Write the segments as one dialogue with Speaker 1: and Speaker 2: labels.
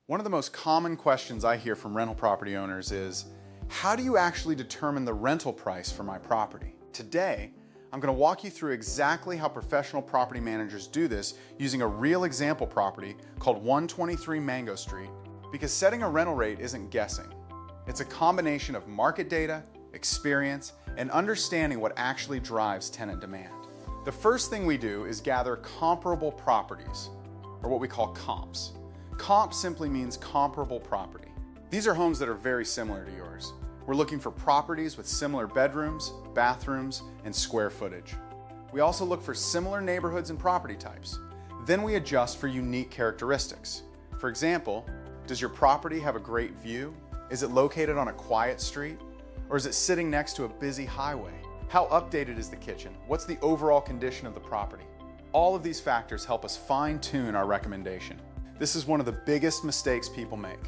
Speaker 1: One of the most common questions I hear from rental property owners is, how do you actually determine the rental price for my property? Today, I'm going to walk you through exactly how professional property managers do this using a real example property called 123 Mango Street, because setting a rental rate isn't guessing. It's a combination of market data, experience, and understanding what actually drives tenant demand. The first thing we do is gather comparable properties, or what we call comps. Comp simply means comparable property. These are homes that are very similar to yours. We're looking for properties with similar bedrooms, bathrooms, and square footage. We also look for similar neighborhoods and property types. Then we adjust for unique characteristics. For example, does your property have a great view? Is it located on a quiet street? Or is it sitting next to a busy highway? How updated is the kitchen? What's the overall condition of the property? All of these factors help us fine-tune our recommendation. This is one of the biggest mistakes people make.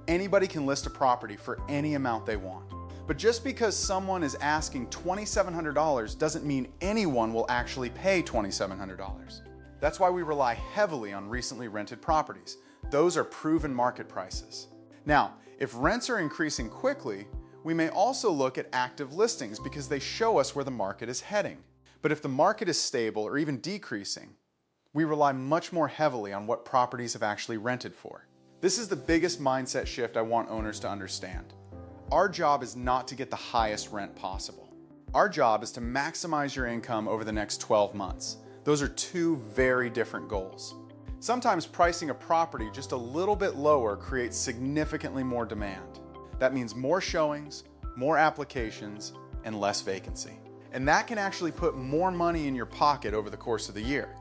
Speaker 1: Anybody can list a property for any amount they want. But just because someone is asking $2,700 doesn't mean anyone will actually pay $2,700. That's why we rely heavily on recently rented properties. Those are proven market prices. Now, if rents are increasing quickly, we may also look at active listings because they show us where the market is heading. But if the market is stable or even decreasing, we rely much more heavily on what properties have actually rented for. This is the biggest mindset shift I want owners to understand. Our job is not to get the highest rent possible. Our job is to maximize your income over the next 12 months. Those are two very different goals. Sometimes pricing a property just a little bit lower creates significantly more demand. That means more showings, more applications, and less vacancy. And that can actually put more money in your pocket over the course of the year.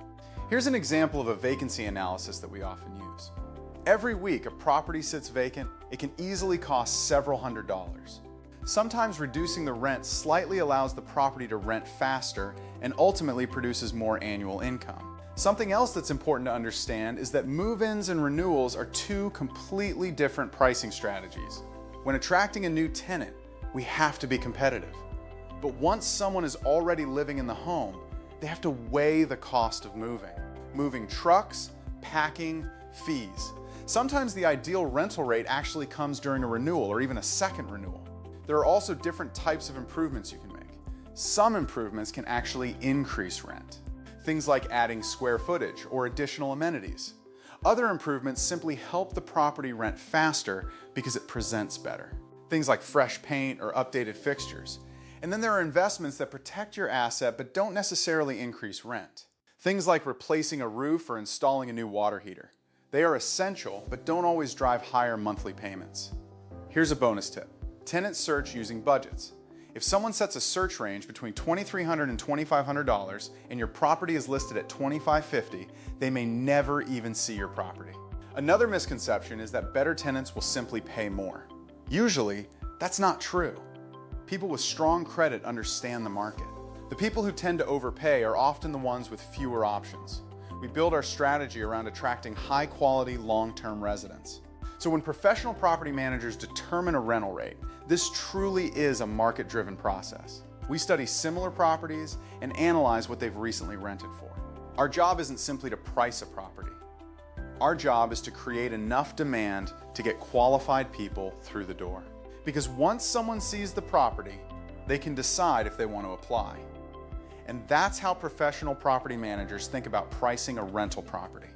Speaker 1: Here's an example of a vacancy analysis that we often use. Every week a property sits vacant, it can easily cost several $100s. Sometimes reducing the rent slightly allows the property to rent faster and ultimately produces more annual income. Something else that's important to understand is that move-ins and renewals are two completely different pricing strategies. When attracting a new tenant, we have to be competitive. But once someone is already living in the home, they have to weigh the cost of moving. Moving trucks, packing, fees. Sometimes the ideal rental rate actually comes during a renewal or even a second renewal. There are also different types of improvements you can make. Some improvements can actually increase rent. Things like adding square footage or additional amenities. Other improvements simply help the property rent faster because it presents better. Things like fresh paint or updated fixtures. And then there are investments that protect your asset but don't necessarily increase rent. Things like replacing a roof or installing a new water heater. They are essential but don't always drive higher monthly payments. Here's a bonus tip. Tenants search using budgets. If someone sets a search range between $2,300 and $2,500 and your property is listed at $2,550, they may never even see your property. Another misconception is that better tenants will simply pay more. Usually, that's not true. People with strong credit understand the market. The people who tend to overpay are often the ones with fewer options. We build our strategy around attracting high-quality, long-term residents. So when professional property managers determine a rental rate, this truly is a market-driven process. We study similar properties and analyze what they've recently rented for. Our job isn't simply to price a property. Our job is to create enough demand to get qualified people through the door. Because once someone sees the property, they can decide if they want to apply. And that's how professional property managers think about pricing a rental property.